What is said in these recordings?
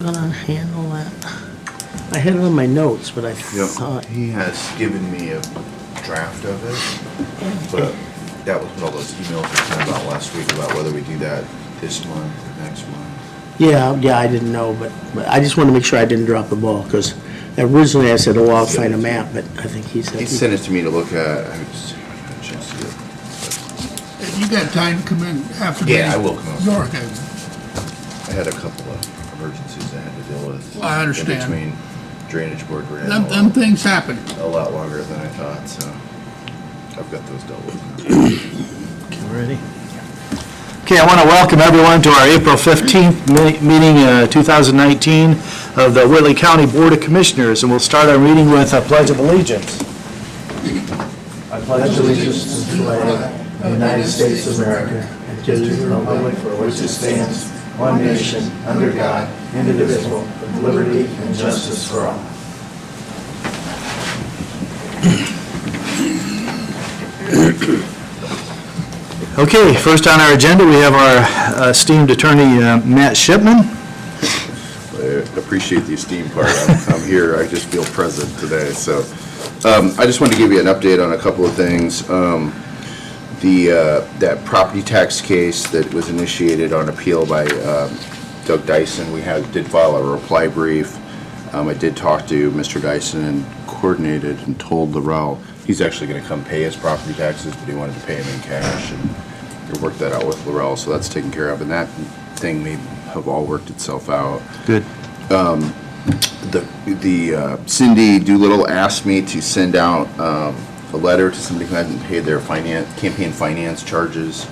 Gonna handle that. I had it on my notes, but I thought. He has given me a draft of it, but that was what all those emails were sent about last week about whether we do that this month or next month. Yeah, I didn't know, but I just wanted to make sure I didn't drop the ball, because originally I said, oh, I'll find a map, but I think he said. He sent it to me to look at. I just haven't had a chance to get it. You got time to come in after? Yeah, I will come up. You're okay. I had a couple of emergencies I had to deal with. I understand. In between drainage board ran Them things happen. a lot longer than I thought, so I've got those dealt with. Okay, ready? Okay, I want to welcome everyone to our April 15th meeting, 2019, of the Whitley County Board of Commissioners, and we'll start our meeting with a Pledge of Allegiance. I pledge allegiance to the flag of the United States of America and to the republic for which it stands, one nation, under God, indivisible, with liberty and justice for all. Okay, first on our agenda, we have our esteemed attorney, Matt Shipman. I appreciate the esteem part. I'm here, I just feel present today, so. I just wanted to give you an update on a couple of things. That property tax case that was initiated on appeal by Doug Dyson, did file a reply brief. I did talk to Mr. Dyson and coordinated and told Laurel he's actually going to come pay his property taxes, but he wanted to pay him in cash, and we worked that out with Laurel, so that's taken care of, and that thing may have all worked itself out. Good. Cindy Doolittle asked me to send out a letter to somebody who hadn't paid their campaign finance charges,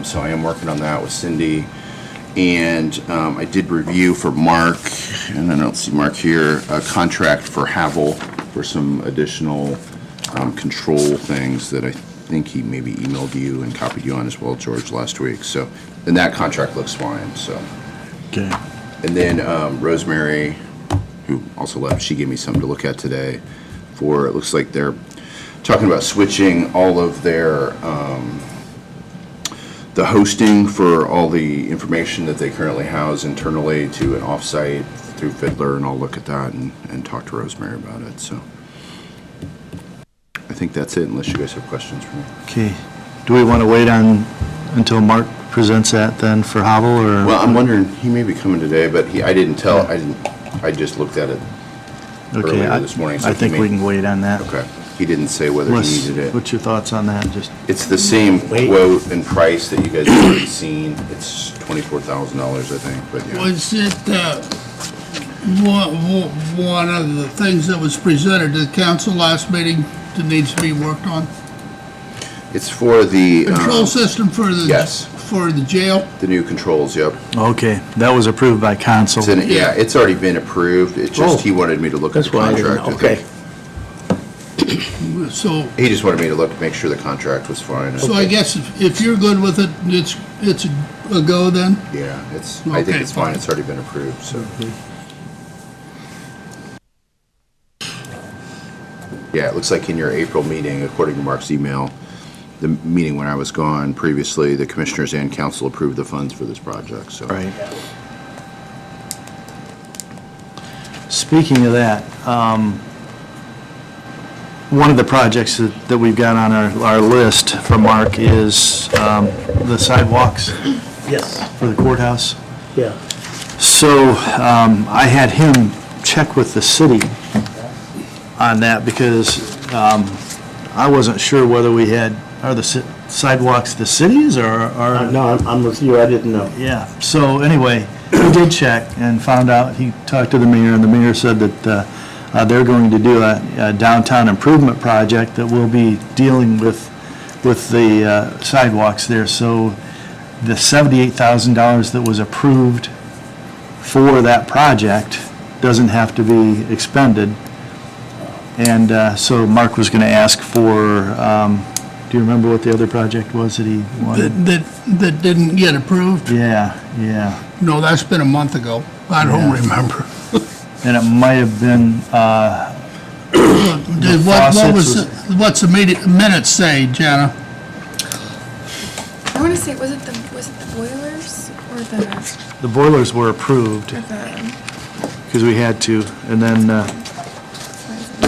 so I am working on that with Cindy. And I did review for Mark, and I don't see Mark here, a contract for Havel for some additional control things that I think he maybe emailed you and copied you on as well, George, last week. So, and that contract looks fine, so. Okay. And then Rosemary, who also left, she gave me something to look at today for, it looks like they're talking about switching all of their, the hosting for all the information that they currently house internally to an offsite through Fiddler, and I'll look at that and talk to Rosemary about it, so. I think that's it, unless you guys have questions for me. Okay. Do we want to wait until Mark presents that then for Havel, or? Well, I'm wondering, he may be coming today, but I just looked at it Okay, earlier this morning. So I think we can wait on that. Okay. He didn't say whether he needed it. What's your thoughts on that? Just It's the same quote and price that you guys have already seen. It's $24,000, I think, but yeah. Was it one of the things that was presented to the council last meeting that needs to be worked on? It's for the. Control system for the. Yes. For the jail? The new controls, yep. Okay, that was approved by council. Yeah, it's already been approved. It's just, he wanted me to look at the That's why I didn't contract. know. Okay. So, He just wanted me to look, make sure the contract was fine. so I guess if you're good with it, it's a go then? Yeah, I think Okay, it's fine. fine. It's already been approved, so. Yeah, it looks like in your April meeting, according to Mark's email, the meeting when I was gone previously, the commissioners and council approved the funds for this project, so. Right. Speaking of that, one of the projects that we've got on our list from Mark is the sidewalks Yes, for the courthouse. yeah. So I had him check with the city on that, because I wasn't sure whether are the sidewalks the city's or No, I'm with you, I didn't know. yeah. So anyway, he did check and found out, he talked to the mayor, and the mayor said that they're going to do a downtown improvement project that will be dealing with the sidewalks there. So the $78,000 that was approved for that project doesn't have to be expended. And so Mark was going to ask for, do you remember what the other project was that he wanted? That didn't get approved? Yeah. No, that's been a month ago. I don't Yeah. remember. And it might have been, What's the minutes say, Jana? I want to say, was it the boilers? Or For the, The boilers were approved for the, because we had to, and then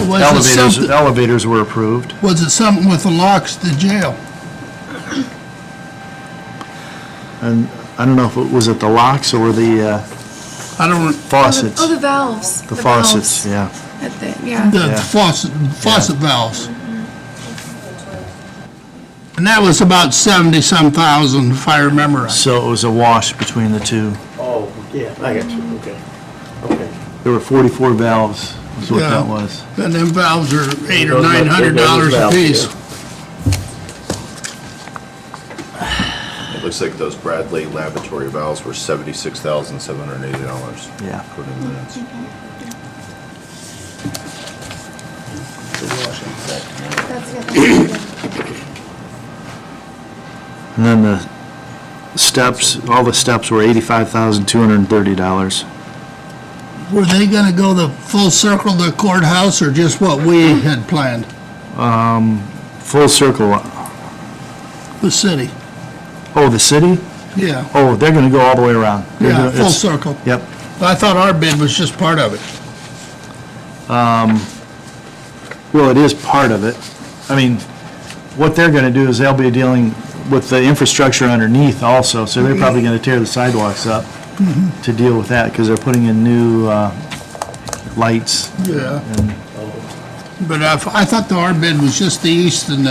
Was it elevators were approved. Was it something with the locks to jail? And I don't know if it was at the locks or the I don't, faucets. oh, the valves. The faucets, yeah. At the, yeah. the Yeah. faucet valves. And that was about 70-some thousand, if I remember right. So it was a wash between the two. Oh, yeah, I got you, okay. Okay. There were 44 valves, is what Yeah. that was. And them valves are $800 or Those are- $900 a those piece. valves, It looks like those Bradley laboratory valves were $76,780. Yeah. Put in minutes. And then the steps, all the steps were $85,230. Were they gonna go the full circle to the courthouse, or just what we had planned, Full circle. the city? Oh, the city? Yeah, Oh, they're gonna go all the way around. They're yeah, gonna- full it's- circle. Yep. I thought our bid was just part of it. Well, it is part of it. I mean, what they're gonna do is they'll be dealing with the infrastructure underneath also, so they're probably gonna tear the sidewalks up to deal with that, because they're putting in new, lights. Yeah. And But I thought our bid was just the east and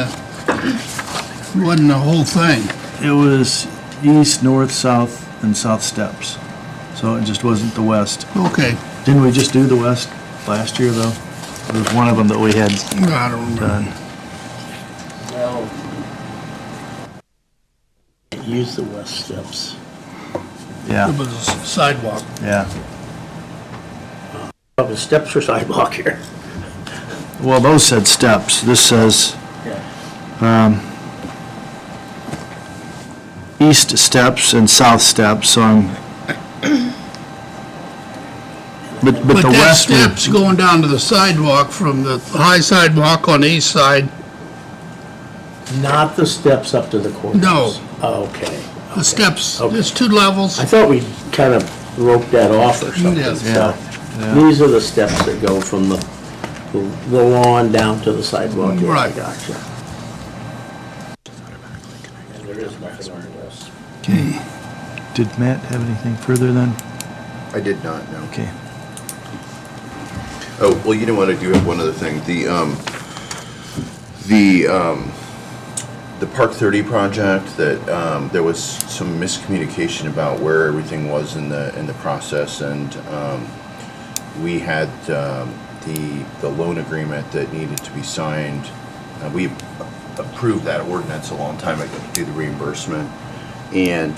wasn't the whole thing. it was east, north, south, and south steps. So it just wasn't the west. Okay, Didn't we just do the west last year, though? There was one of them that we had I don't remember. done. Well, use the west steps. Yeah, It was a sidewalk. yeah. Oh, the steps or sidewalk here? Well, those said steps. This says Yeah. east steps and south steps, so I'm... But But the that west... would- steps going down to the sidewalk from the high sidewalk on the east side, Not the steps up to the courthouse? No. Oh, okay. the steps, Okay. there's 2 levels. I thought we kind of roped that off or something. Yes. So Yeah. these are the steps that go from the lawn down to the sidewalk. Yeah, I Right. gotcha. And there is nothing on the west. Okay. Did Matt have anything further then? I did not, no. Okay. Oh, well, you know what, I do have one other thing. The Park 30 project, that, there was some miscommunication about where everything was in the process, and, we had, the loan agreement that needed to be signed. We approved that ordinance a long time ago to do the reimbursement. And,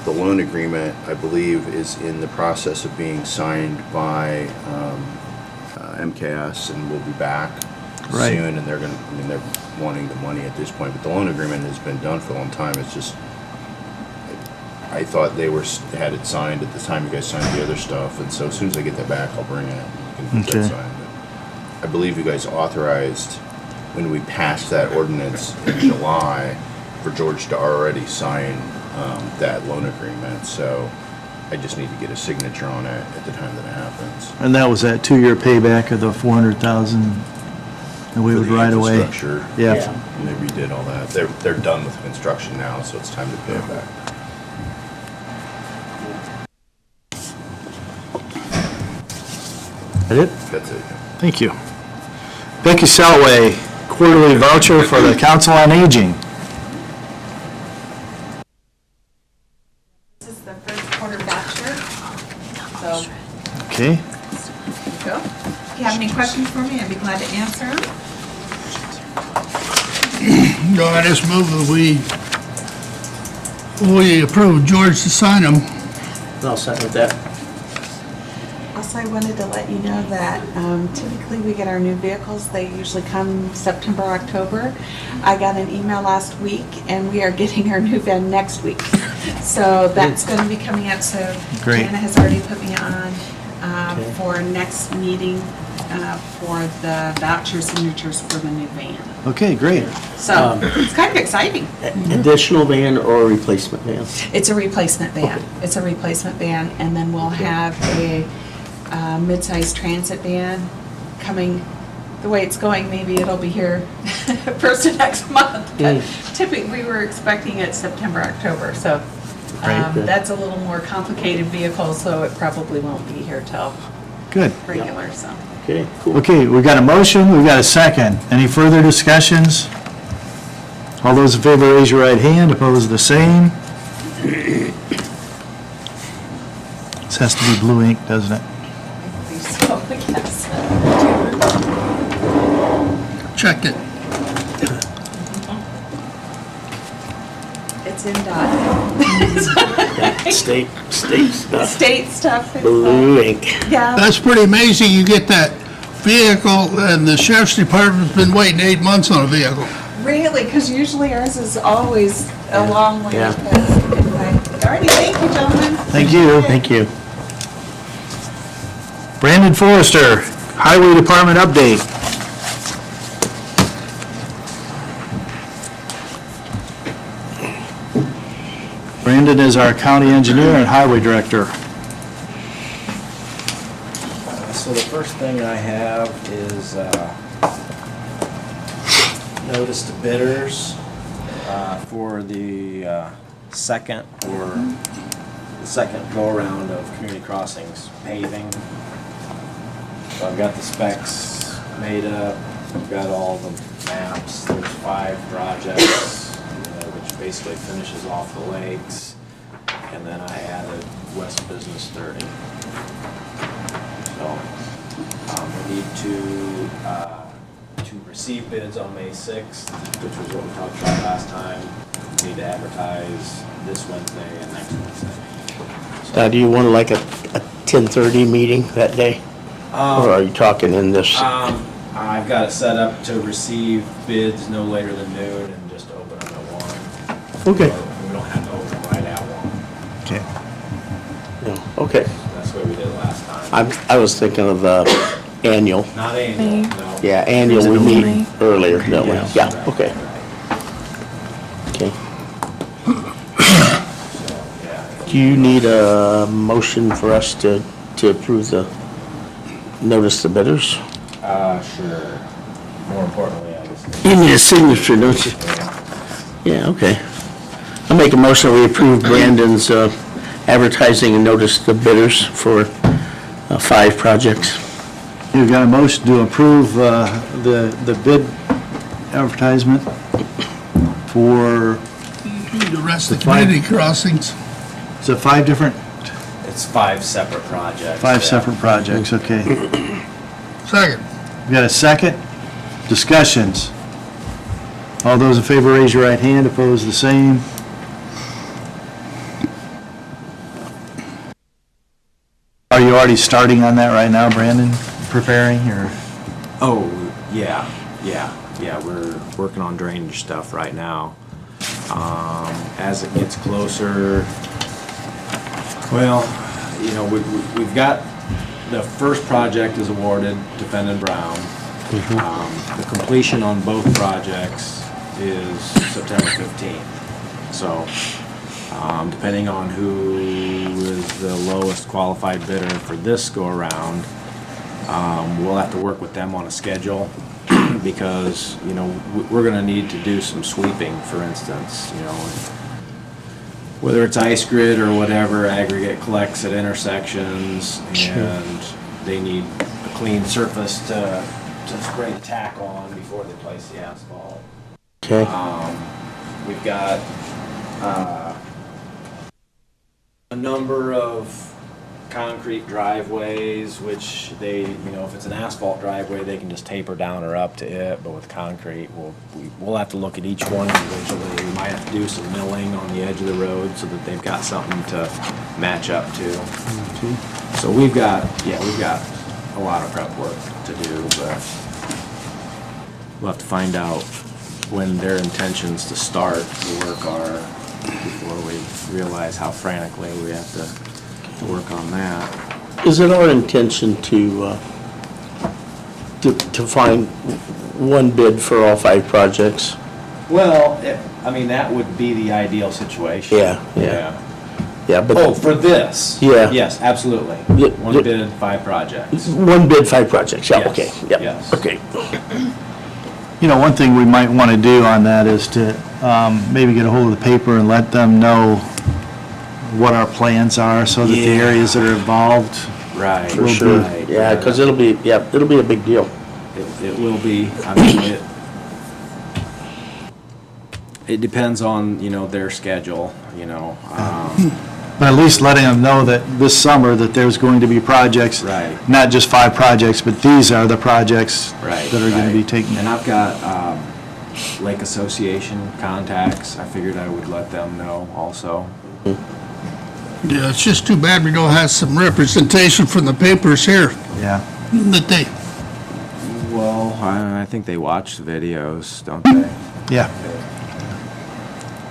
the loan agreement, I believe, is in the process of being signed by, MKS, and we'll be back Right. soon, and they're gonna, I mean, they're wanting the money at this point, but the loan agreement has been done for a long time. It's just, I thought they had it signed at the time you guys signed the other stuff, and so as soon as I get that back, I'll bring it. We can get that Okay. signed. But I believe you guys authorized, when we passed that ordinance in July, for George to already sign, that loan agreement, so I just need to get a signature on it at the time that it happens. And that was that 2-year payback of the 400,000 that we For would the right away. infrastructure. Yeah. And they redid all that. They're done with the construction now, so it's time to pay it back. That it? That's it. Thank you. Becky Salaway, quarterly voucher for the Council on Aging. This is the first quarter voucher. So, Okay. there you go. If you have any questions for me, I'd be glad to answer them. No, I just move that we approve George to sign them. I'll second that. Also, I wanted to let you know that typically we get our new vehicles. They usually come September, October. I got an email last week, and we are getting our new van next week. So that's going to be coming up. So Great. Jana has already put me on Okay. for next meeting for the voucher signatures for the new van. Okay, great. So it's kind of exciting. Additional van or replacement van? It's a replacement van. It's a replacement van, and then we'll have a mid-size transit van coming. The way it's going, maybe it'll be here first of next month. But typically, we were expecting it September, October. So that's a little more complicated vehicle, so it probably won't be here till Good. regular. So. Okay, cool. Okay, we got a motion, we got a second. Any further discussions? All those in favor, raise your right hand. Opposed, the same. This has to be blue ink, doesn't it? I believe so, yes. Check it. It's in dot. State stuff. State stuff. It's, Blue ink. yeah. That's pretty amazing. You get that vehicle and the sheriff's department's been waiting 8 months on a vehicle. Really, because usually ours is always a long way. Yeah. Anyway. All righty, thank you, gentlemen. Thank you. Thank you. Brandon Forrester, Highway Department update. Brandon is our county engineer and highway director. So the first thing I have is notice to bidders for the second go-around of community crossings paving. So I've got the specs made up, I've got all the maps, there's 5 projects, which basically finishes off the lakes, and then I added West Business 30. So, we need to receive bids on May 6th, which was what we talked about last time. We need to advertise this Wednesday and next Wednesday. Now, do you want like a 10:30 meeting that day? Or are you talking in this? I've got it set up to receive bids no later than noon and just open them at 1. Okay. We don't have to open them right at 1. Okay. No, okay. That's what we did last time. I was thinking of the annual. Not annual, no. Yeah, annual, we meet earlier, don't we? Yeah, okay. Okay. So, yeah. Do you need a motion for us to approve the notice to bidders? Sure. More importantly, I guess. You need a signature, don't you? Yeah, okay. I'll make a motion, we approve Brandon's advertising and notice to bidders for 5 projects. You've got a motion to approve the bid advertisement for, The rest of the The five- community crossings. is it 5 different, It's 5 separate projects. 5 yeah. separate projects, okay. Second. We got a second? Discussions? All those in favor, raise your right hand. Opposed, the same. Are you already starting on that right now, Brandon? Preparing, or? Oh, yeah. We're working on drainage stuff right now. As it gets closer, well, we've got, the first project is awarded to Fenn and Brown. The completion on both projects is September 15th. So, depending on who is the lowest qualified bidder for this go-around, we'll have to work with them on a schedule because, we're gonna need to do some sweeping, for instance, whether it's ice grid or whatever, aggregate collects at intersections and they need a clean surface to spray the tack on before they place the asphalt. Okay. We've got a number of concrete driveways, which they, if it's an asphalt driveway, they can just taper down or up to it, but with concrete, we'll have to look at each one individually. We might have to do some milling on the edge of the road so that they've got something to match up to. So we've got a lot of prep work to do, but we'll have to find out when their intentions to start the work are before we realize how frantically we have to work on that. Is it our intention to to find one bid for all 5 projects? Well, I mean, that would be the ideal situation. Yeah. Yeah, but. Oh, for this? Yeah. Yes, absolutely. Yeah, One yeah. bid, 5 projects. One bid, 5 projects, yeah, Yes, okay, yeah, yes. okay. You know, one thing we might want to do on that is to maybe get a hold of the paper and let them know what our plans are, so that the Yeah. areas that are involved. Right. For sure, Right. yeah, because it'll be a big deal. It will be, I mean, it depends on, their schedule, But at least letting them know that this summer that there's going to be projects. Right. Not just 5 projects, but these are the projects Right. that are going to be right. taken. And I've got Lake Association contacts. I figured I would let them know also. Yeah, it's just too bad we don't have some representation from the papers here, Yeah. that they, Well, I think they watch the videos, don't they? Yeah.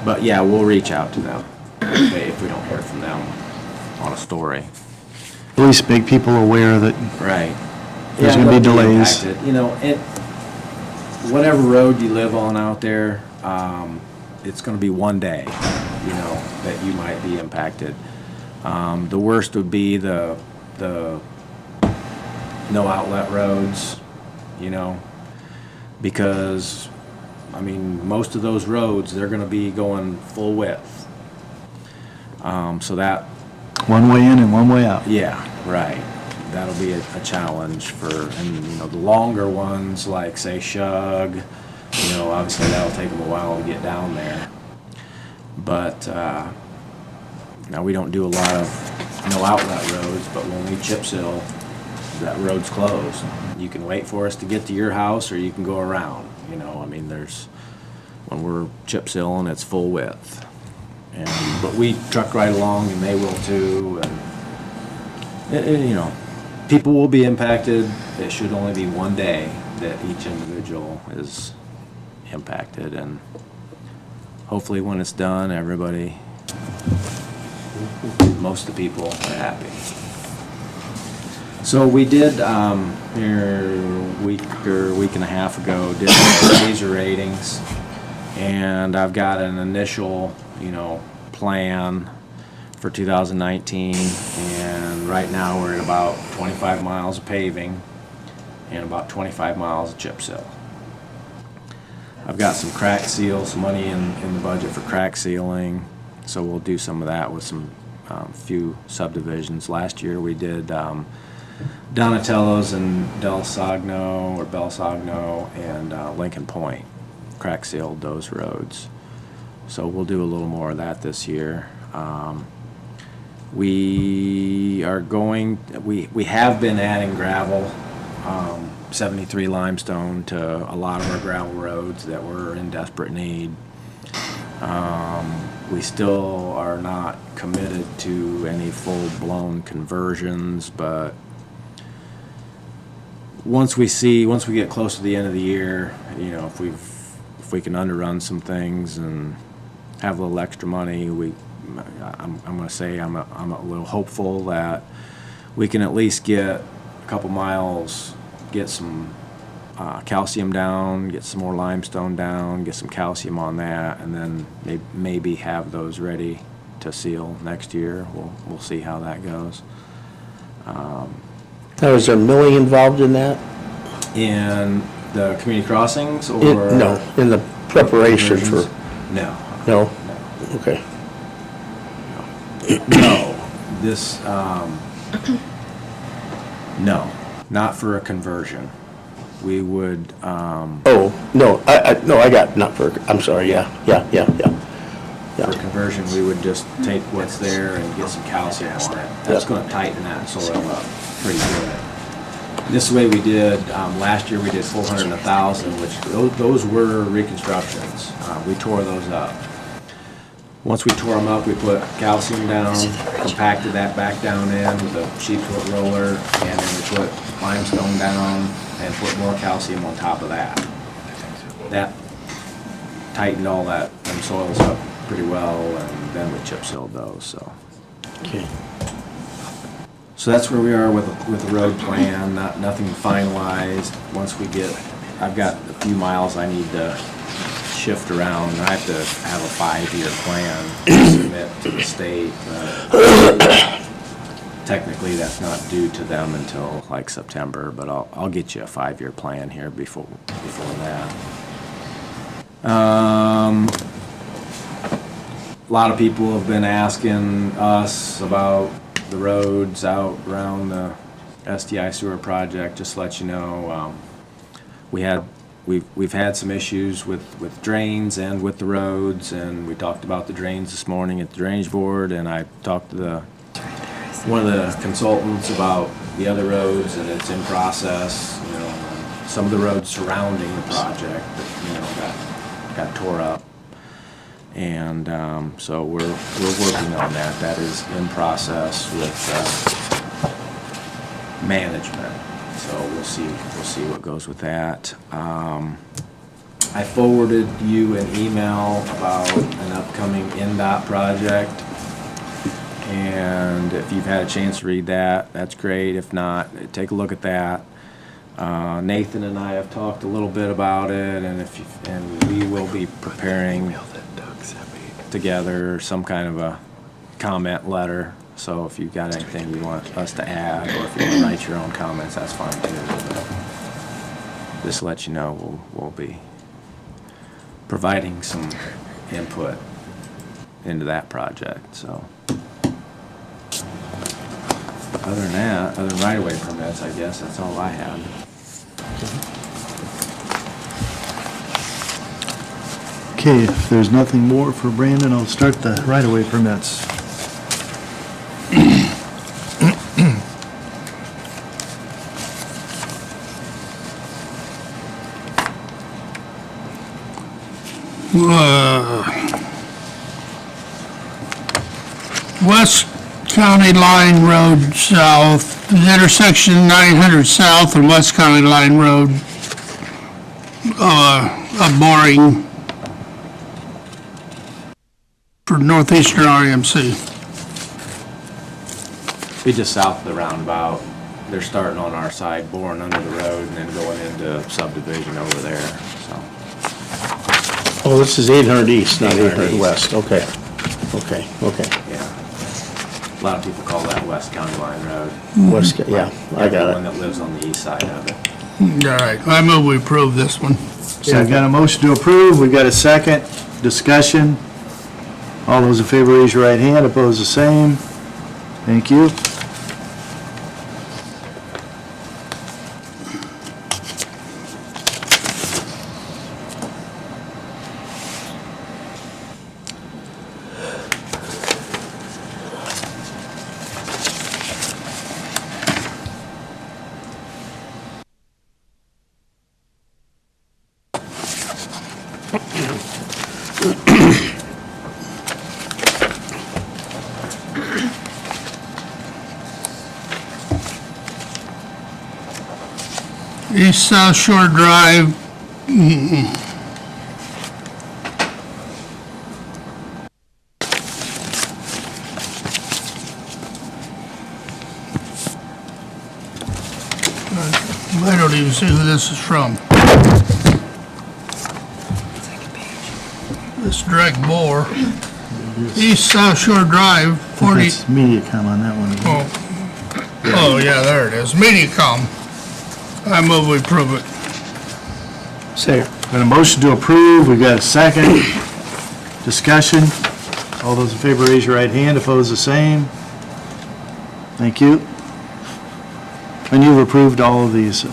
But yeah, we'll reach out to them if we don't hear from them on a story. At least make people aware that Right. There's Yeah, gonna be they'll delays. impacted. Whatever road you live on out there, it's gonna be one day, that you might be impacted. The worst would be the no outlet roads, because, I mean, most of those roads, they're gonna be going full width. So that, one way in and one way out. yeah, right. That'll be a challenge the longer ones, like, say, Shug, obviously that'll take them a while to get down there. But, now we don't do a lot of no outlet roads, but when we chip seal, that road's closed. You can wait for us to get to your house, or you can go around, I mean, when we're chip sealing, it's full width. But we truck right along, and they will too, and people will be impacted. It should only be one day that each individual is impacted, and hopefully when it's done, most of the people are happy. So we did, here a week and a half ago, did laser ratings, and I've got an initial, plan for 2019, and right now we're at about 25 miles of paving and about 25 miles of chip seal. I've got some crack seal, some money in the budget for crack sealing, so we'll do some of that with some few subdivisions. Last year we did Donatello's and Belsogno and Lincoln Point, crack sealed those roads. So we'll do a little more of that this year. We have been adding gravel, 73 limestone to a lot of our gravel roads that were in desperate need. We still are not committed to any full-blown conversions, but once we get close to the end of the year, if we can underrun some things and have a little extra money, I'm going to say I'm a little hopeful that we can at least get a couple miles, get some calcium down, get some more limestone down, get some calcium on that, and then maybe have those ready to seal next year. We'll see how that goes. Now, is there milling involved in that? In the community crossings, or? No, in the preparation for, No. no? Okay. No, no, not for a conversion. We would, Oh, no, I got, not for, I'm sorry, yeah. for conversion, we would just take what's there and get some calcium on it. That's gonna tighten that soil up pretty good. This is the way we did, last year we did 400 and 1,000, which those were reconstructions. We tore those up. Once we tore them up, we put calcium down, compacted that back down in with a sheet foot roller, and then we put limestone down and put more calcium on top of that. That tightened all them soils up pretty well, and then we chip sealed those, so. Okay. So that's where we are with the road plan, nothing finalized. Once we get, I've got a few miles I need to shift around. I have to have a 5-year plan to submit to the state. Technically, that's not due to them until like September, but I'll get you a 5-year plan here before that. A lot of people have been asking us about the roads out around the STI sewer project. Just to let you know, we've had some issues with drains and with the roads, and we talked about the drains this morning at the drainage board, and I talked to one of the consultants about the other roads, and it's in process. You know, some of the roads surrounding the project that got tore up, and so we're working on that. That is in process with management. So we'll see what goes with that. I forwarded you an email about an upcoming NDOT project, and if you've had a chance to read that, that's great. If not, take a look at that. Nathan and I have talked a little bit about it, and we will be preparing together some kind of a comment letter. So if you've got anything you want us to add, or if you want to write your own comments, that's fine too. But just to let you know, we'll be providing some input into that project. So other than that, other than right-of-way permits, I guess that's all I had. Okay, if there's nothing more for Brandon, I'll start the right-of-way permits. West County Line Road South, the intersection 900 South and West County Line Road, a boring for Northeastern RMC. Be just south of the roundabout. They're starting on our side, boring under the road, and then going into subdivision over there, so. Oh, this is 800 East, not 800 800 East. West. Okay. Yeah. A lot of people call that West County Line Road. West, yeah, I got Everyone it. that lives on the east side of it. All right, I move we approve this one. So I've got a motion to approve, we've got a second, discussion. All those in favor raise your right hand, opposed the same. Thank you. East South Shore Drive. I don't even see who this is from. This direct bore. East South Shore Drive, 40. That's Mediacom on that one. isn't it? Oh, yeah, there it is. Mediacom. I move we approve it. Second. Got a motion to approve, we've got a second, discussion. All those in favor raise your right hand, opposed the same. Thank you. And you've approved all of these.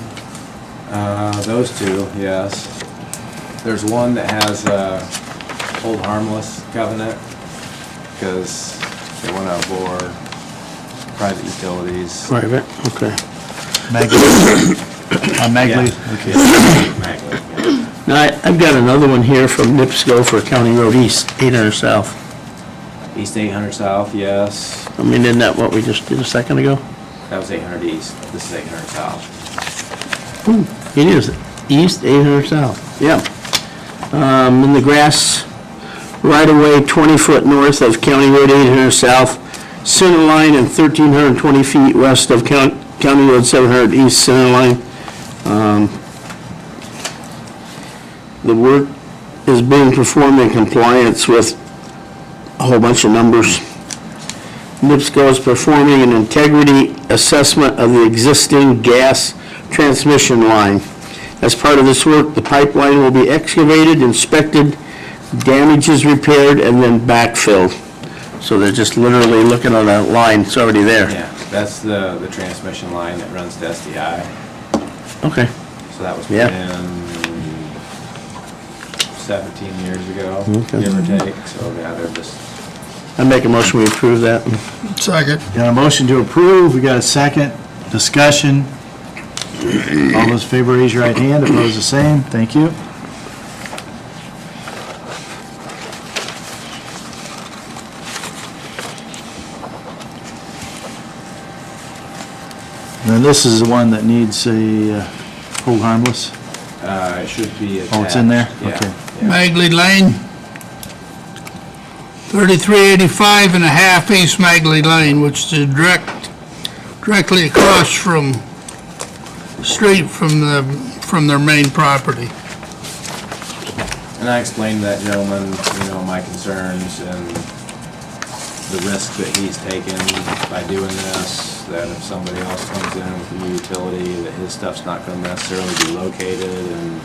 Those two, yes. There's one that has hold harmless covenant, because they want to avoid private utilities. Private, okay. Magley. Magley, okay. Magley, yeah. Now, I've got another one here from NIPSCO for County Road East, 800 South. East 800 South, yes. I mean, isn't that what we just did a second ago? That was 800 East. This is 800 South. Ooh, it is East, 800 South, yeah. In the grass right away, 20 foot north of County Road 800 South, center line and 1,320 feet west of County Road 700 East center line. The work is being performed in compliance with a whole bunch of numbers. NIPSCO is performing an integrity assessment of the existing gas transmission line. As part of this work, the pipeline will be excavated, inspected, damages repaired, and then backfilled. So they're just literally looking at a line, it's already there. Yeah, that's the transmission line that runs to SDI. Okay. So that was put Yeah. in 17 years ago, Okay. give or take. So yeah, they're just, I make a motion, we approve that. Second. Got a motion to approve, we got a second, discussion. All those in favor, raise your right hand, opposed, the same, thank you. Then this is the one that needs a hold harmless. it should be attached. Oh, it's in there? Yeah, Okay. yeah. Magley Lane, 3385 and a half East Magley Lane, which is directly across from, street from their main property. And I explained to that gentleman, my concerns and the risk that he's taken by doing this, that if somebody else comes in with a new utility, that his stuff's not gonna necessarily be located, and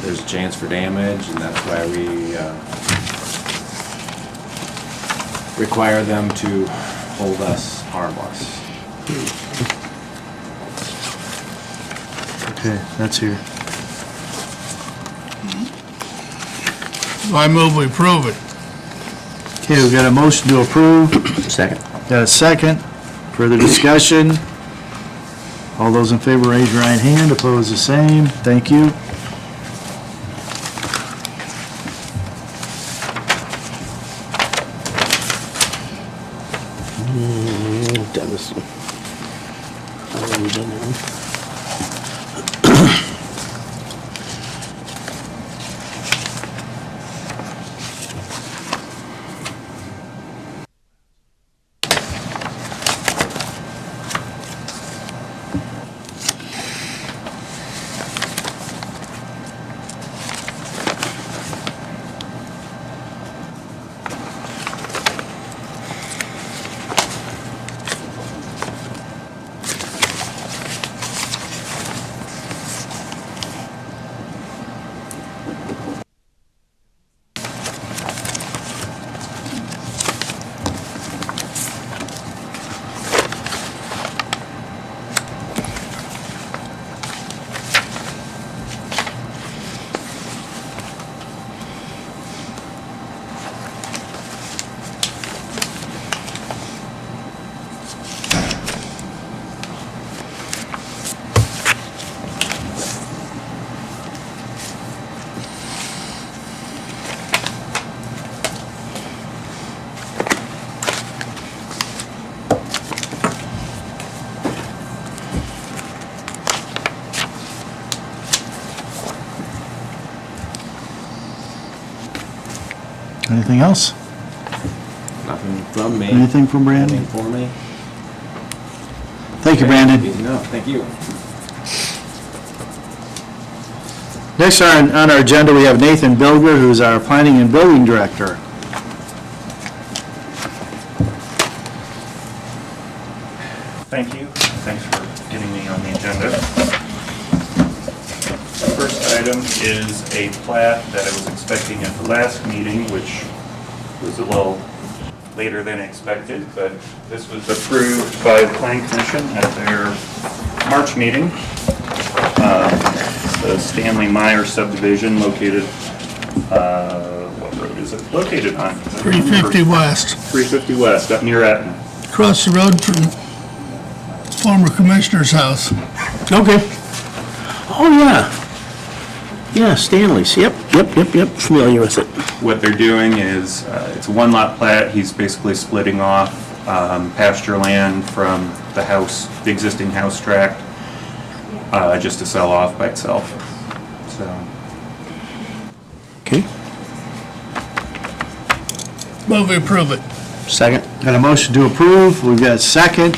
there's a chance for damage, and that's why we, require them to hold us harmless. Okay, that's here. I move we approve it. Okay, we've got a motion to approve, Second. got a second, further discussion. All those in favor, raise your right hand, opposed, the same, thank you. Done this one. I've already done that one. Anything else? Nothing from me. Anything from Brandon? Anything for me? Thank you, Brandon. Easy enough, thank you. Next on our agenda, we have Nathan Bilger, who's our Planning and Building Director. Thank you. Thanks for getting me on the agenda. The first item is a plat that I was expecting at the last meeting, which was a little later than expected, but this was approved by the Planning Commission at their March meeting. The Stanley Meyer subdivision located, what road is it located on? 350 West, 350 West, up near Etna. across the road from former commissioner's house. Okay. Oh, yeah. Yeah, Stanley's, yep, familiar with it. What they're doing is, it's a one-lot plat. He's basically splitting off pasture land from the house, the existing house tract, just to sell off by itself. So, Okay. Move we approve it. Second. Got a motion to approve, we've got a second,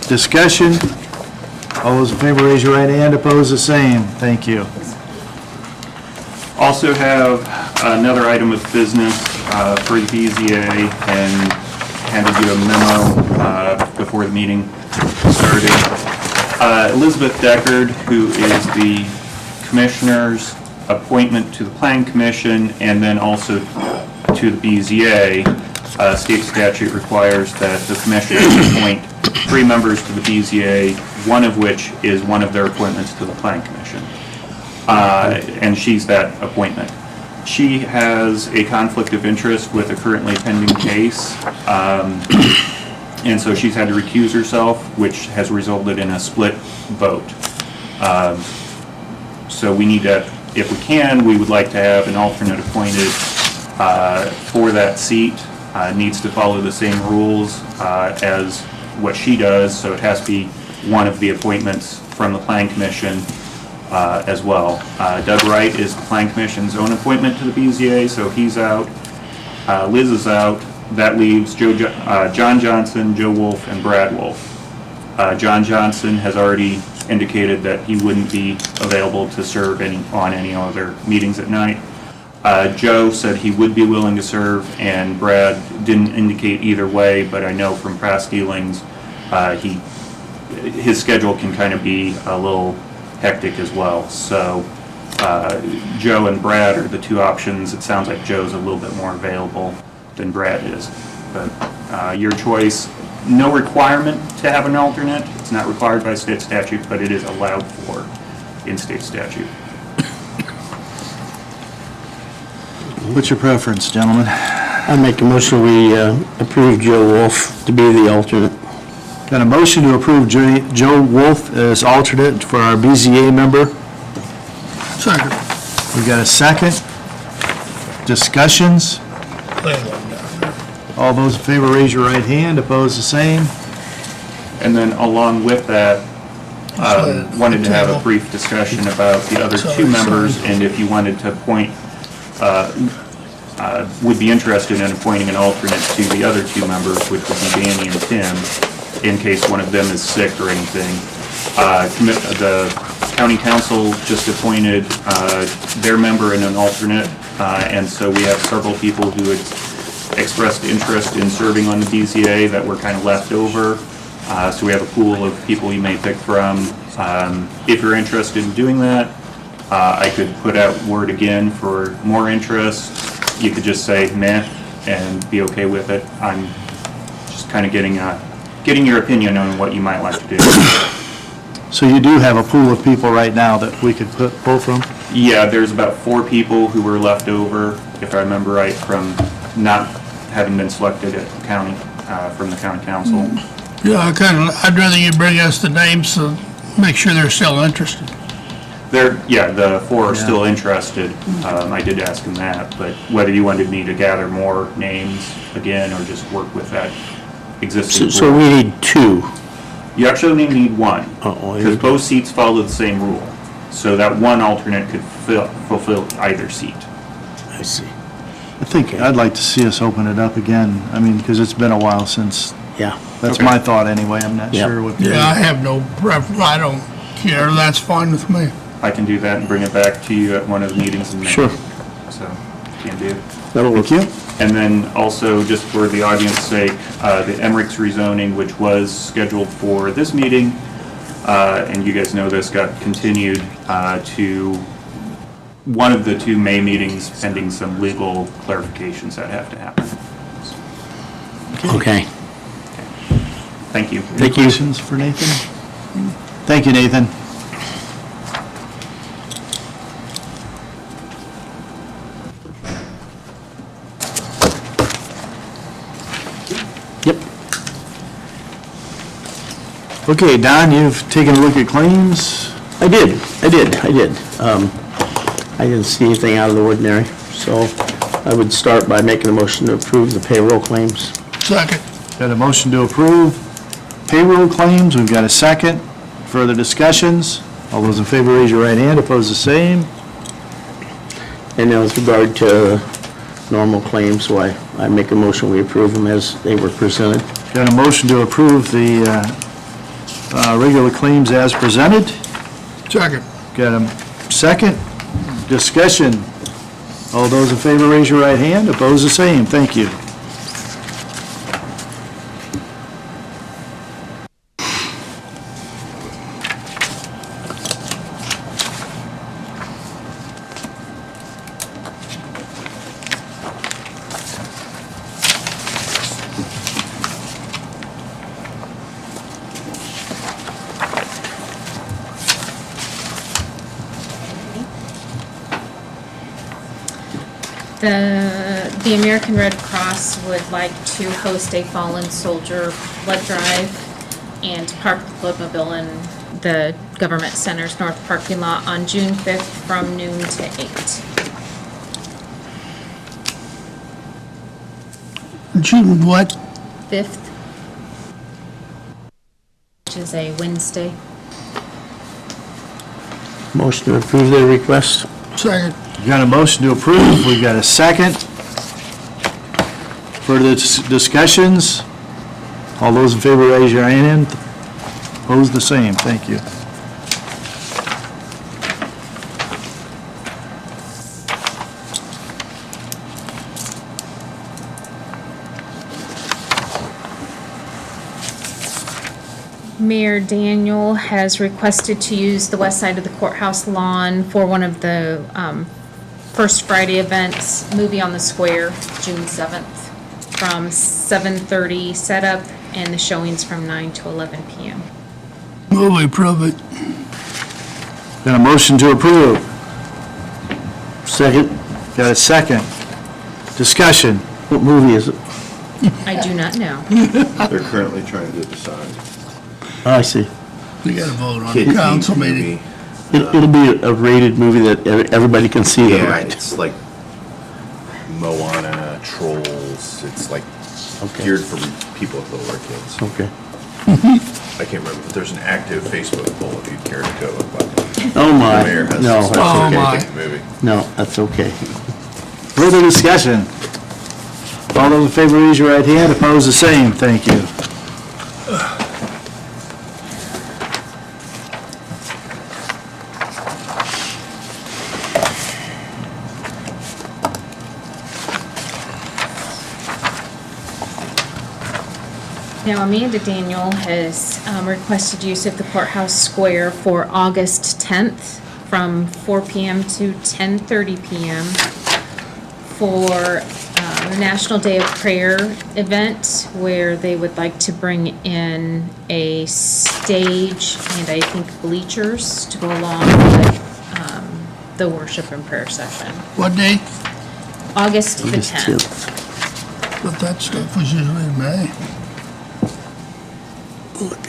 discussion. All those in favor, raise your right hand, opposed, the same. Thank you. Also have another item of business for the BZA, and handed you a memo before the meeting started. Elizabeth Deckard, who is the commissioner's appointment to the Plan Commission and then also to the BZA, state statute requires that the commissioners appoint 3 members to the BZA, one of which is one of their appointments to the Plan Commission. And she's that appointment. She has a conflict of interest with a currently pending case, and so she's had to recuse herself, which has resulted in a split vote. So we need to, if we can, we would like to have an alternate appointed for that seat. Needs to follow the same rules as what she does, so it has to be one of the appointments from the Plan Commission as well. Doug Wright is the Plan Commission's own appointment to the BZA, so he's out. Liz is out. That leaves John Johnson, Joe Wolf, and Brad Wolf. John Johnson has already indicated that he wouldn't be available to serve on any other meetings at night. Joe said he would be willing to serve, and Brad didn't indicate either way, but I know from past dealings, his schedule can kind of be a little hectic as well. So Joe and Brad are the 2 options. It sounds like Joe's a little bit more available than Brad is, but your choice. No requirement to have an alternate. It's not required by state statute, but it is allowed for in state statute. What's your preference, gentlemen? I make a motion we approve Joe Wolf to be the alternate. Got a motion to approve Joe Wolf as alternate for our BZA member. Second. We got a second. Discussions. All those in favor, raise your right hand, opposed, the same. And then along with that, wanted to have a brief discussion about the other 2 members, and if you wanted to appoint, would be interested in appointing an alternate to the other 2 members, which would be Danny and Tim, in case one of them is sick or anything. The county council just appointed their member and an alternate, and so we have several people who had expressed interest in serving on the BZA that were kind of left over. So we have a pool of people you may pick from. If you're interested in doing that, I could put out word again for more interest. You could just say meh and be okay with it. I'm just kind of getting your opinion on what you might like to do. So you do have a pool of people right now that we could pull from? Yeah, there's about 4 people who were left over, if I remember right, from not having been selected at the county, from the county council. Yeah, I'd rather you bring us the names, so make sure they're still interested. The 4 are still interested. I did ask them that, but whether you wanted me to gather more names again or just work with that existing So pool. we need 2. You actually only need 1, Uh-oh, because both seats follow the same rule. So that one alternate could fulfill either seat. I see. I think I'd like to see us open it up again. I mean, because it's been a while since, Yeah. that's Okay. my thought anyway. I'm not Yeah. sure what. Yeah, I have no preference. I don't care. That's fine with me. I can do that and bring it back to you at one of the meetings in May. Sure. So, can do. That'll work. Thank you. And then also, just for the audience's sake, the Emmerich's rezoning, which was scheduled for this meeting, and you guys know this, got continued to one of the 2 May meetings pending some legal clarifications that have to happen. Okay. Thank you. Any questions for Nathan? Thank you, Nathan. Yep. Okay, Don, you've taken a look at claims. I did. I didn't see anything out of the ordinary, so I would start by making a motion to approve the payroll claims. Second. Got a motion to approve payroll claims. We've got a second. Further discussions? All those in favor, raise your right hand. Opposed, the same. And then with regard to normal claims, why, I make a motion, we approve them as they were presented. Got a motion to approve the regular claims as presented. Second. Got a second. Discussion. All those in favor, raise your right hand. Opposed, the same. Thank you. The American Red Cross would like to host a fallen soldier blood drive and park the bloodmobile in the Government Center's north parking lot on June 5th from noon to 8. June what? 5th, which is a Wednesday. Motion to approve their request. Second. Got a motion to approve. We've got a second. Further discussions? All those in favor, raise your hand. Opposed, the same. Thank you. Mayor Daniel has requested to use the west side of the courthouse lawn for one of the First Friday events, Movie on the Square, June 7th, from 7:30 setup, and the showings from 9 to 11 p.m. Move we approve it. Got a motion to approve. Second. Got a second. Discussion. What movie is it? I do not know. They're currently trying to decide. Oh, I see. We gotta vote on Kid the council movie. meeting. It'll be a rated movie that everybody can see, though, Yeah, right? it's like Moana, Trolls. It's like Okay. geared for people with littler kids. Okay. I can't remember, but there's an active Facebook poll if you'd care to go. But Oh, my. the mayor has No, said that's Oh, it's okay my. to take the movie. No, that's okay. Further discussion? All those in favor, raise your right hand. Opposed, the same. Thank you. Now, Amanda Daniel has requested use of the courthouse square for August 10th from 4 p.m. to 10:30 p.m. for the National Day of Prayer event, where they would like to bring in a stage and I think bleachers to go along with the worship and prayer session. What day? August the August 10th. But that stuff was usually in May.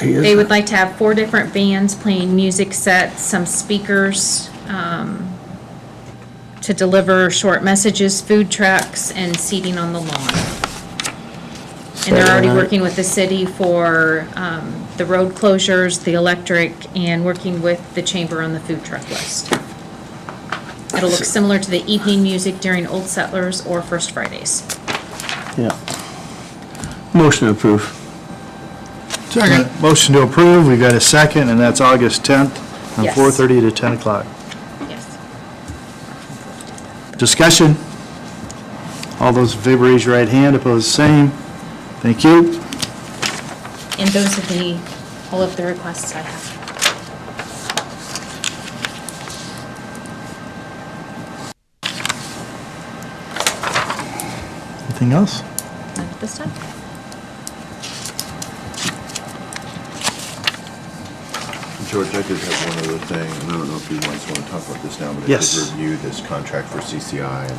They would like to have 4 different bands playing music sets, some speakers, to deliver short messages, food trucks, and seating on the lawn. And they're already working with the city for the road closures, the electric, and working with the chamber on the food truck list. It'll look similar to the evening music during Old Settlers or First Fridays. Yeah. Motion to approve. Second. Motion to approve. We've got a second, and that's August 10th from Yes. 4:30 to 10 o'clock. Yes. Discussion? All those in favor, raise your right hand. Opposed, same. Thank you. And those are all of the requests I have. Anything else? Not at this time. George, I did have one other thing, and I don't know if you guys want to talk about this now, but I Yes. did review this contract for CCI, and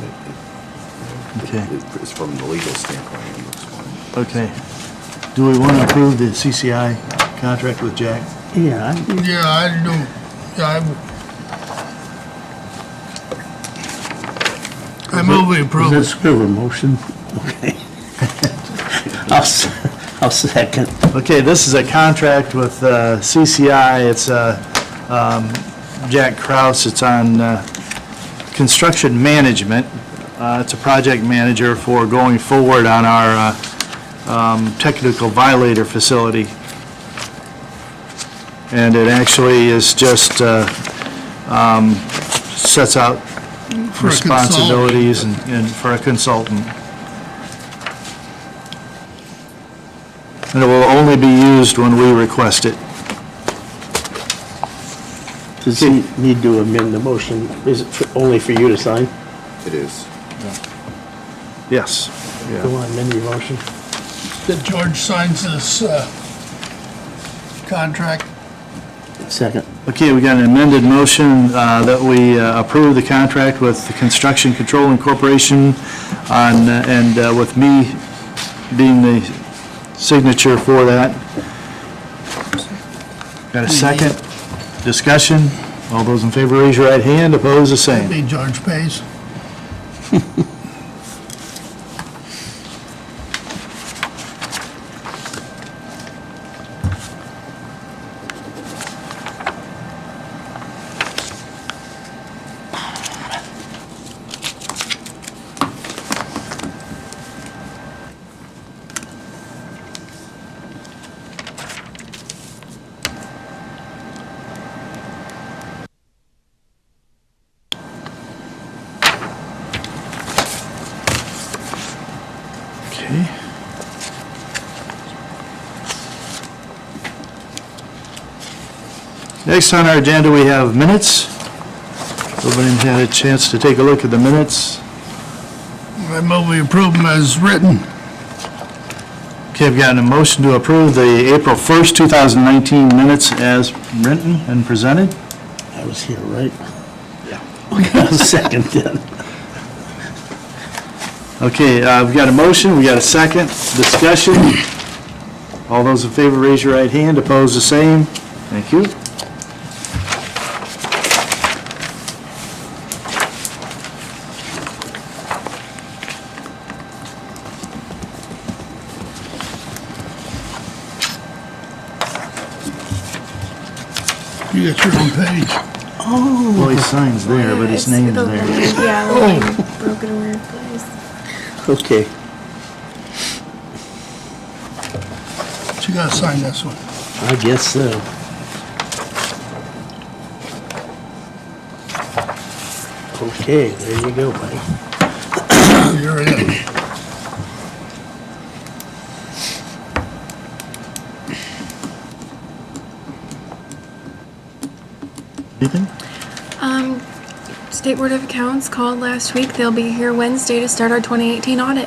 Okay. it's from the legal standpoint, it looks fine. Okay. Do we want to approve the CCI contract with Jack? Yeah, Yeah, I do. Yeah, I move we approve Is it. that sort of a motion? Okay. I'll second. Okay, this is a contract with CCI. It's Jack Kraus. It's on construction management. It's a project manager for going forward on our technical violator facility. And it actually is just, sets out For a responsibilities and for a consultant. And it will only be used when we request it. Does he need to amend the motion? Is it only for you to sign? It is. Yes. Go on, amend your motion. That George signs this contract. Second. Okay, we got an amended motion that we approve the contract with the Construction Control Incorporation on, and with me being the signature for that. Got a second? Discussion? All those in favor, raise your right hand. Opposed, the same. Be George pays. Okay. Next on our agenda, we have minutes. Everybody had a chance to take a look at the minutes. I move we approve them as written. Okay, I've gotten a motion to approve the April 1st, 2019 minutes as written and presented. I was here, right? Yeah. Second then. Okay, we've got a motion, we got a second, discussion. All those in favor, raise your right hand, opposed, the same. Thank you. You got your own page. Well, his sign's there, but his name's there. Yeah, the line broke in a weird place. Okay. But you gotta sign this one. I guess so. Okay, there you go, buddy. You're in. Anything? State Board of Accounts called last week. They'll be here Wednesday to start our 2018 audit.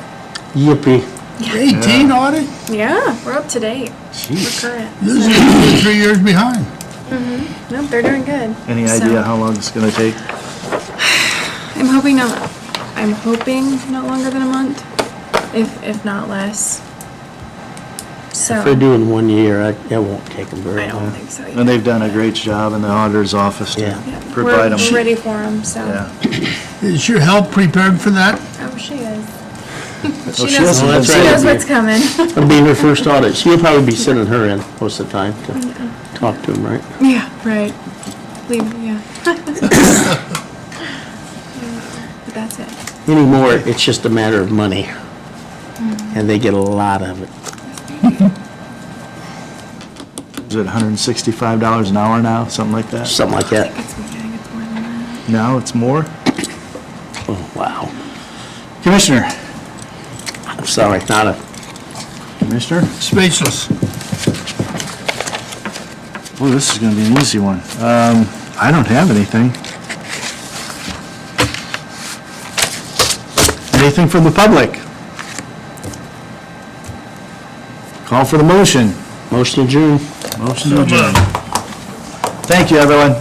Yippee. 18 audit? Yeah, we're up to date. Jeez. We're current. This is 3 years behind. Nope, they're doing good. Any So, idea how long it's gonna take? I'm hoping not longer than a month, if not less. So, If they're doing 1 year, it won't take them very I don't long. think so either. And they've done a great job in the auditor's office to Yeah. Yeah, provide them. we're ready for them, so. Yeah. Is your help prepared for that? Oh, she is. Oh, She knows, hasn't been that's she right. knows what's coming. It'll be her first audit. She'll probably be sending her in most of the time to talk to him, right? Yeah, right. Leave, yeah. But that's it. Anymore, it's just a matter of money. And they get a lot of it. Is it $165 an hour now, something like that? Something like that. I think it's more than that. Now it's more? Oh, wow. Commissioner? I'm sorry, not a, Commissioner? Speechless. Oh, this is gonna be an easy one. I don't have anything. Anything from the public? Call for the motion. motion adjourned. Motion to adjourn. Thank you, everyone.